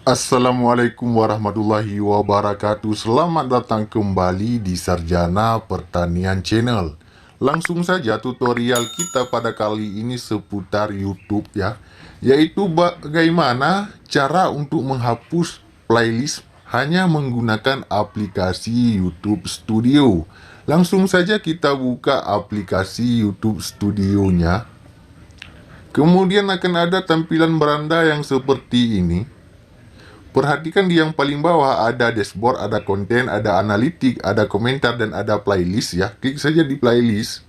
Assalamualaikum warahmatullahi wabarakatuh. Selamat datang kembali di Sarjana Pertanian Channel. Langsung saja tutorial kita pada kali ini seputar YouTube ya, yaitu bagaimana cara untuk menghapus playlist hanya menggunakan aplikasi YouTube Studio. Langsung saja kita buka aplikasi YouTube Studionya. Kemudian akan ada tampilan beranda yang seperti ini. Perhatikan di yang paling bawah ada dashboard, ada konten, ada analitik, ada komentar, dan ada playlist ya. Klik saja di playlist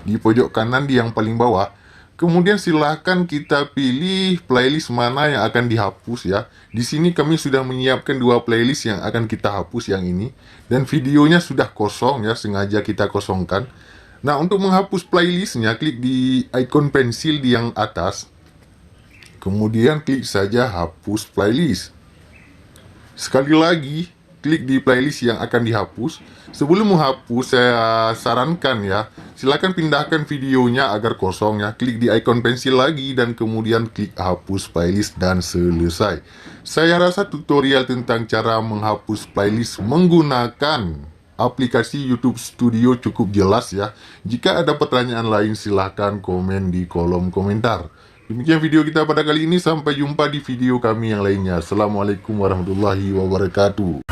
di pojok kanan di yang paling bawah. Kemudian silahkan kita pilih playlist mana yang akan dihapus ya. Di sini kami sudah menyiapkan dua playlist yang akan kita hapus yang ini. Dan videonya sudah kosong ya, sengaja kita kosongkan. Nah, untuk menghapus playlistnya, klik di icon pensil di yang atas. Kemudian klik saja hapus playlist. Sekali lagi, klik di playlist yang akan dihapus. Sebelum menghapus, saya sarankan ya, silakan pindahkan videonya agar kosong ya. Klik di icon pensil lagi dan kemudian klik hapus playlist dan selesai. Saya rasa tutorial tentang cara menghapus playlist menggunakan aplikasi YouTube Studio cukup jelas ya. Jika ada pertanyaan lain, silahkan komen di kolom komentar. Demikian video kita pada kali ini. Sampai jumpa di video kami yang lainnya. Assalamualaikum warahmatullahi wabarakatuh.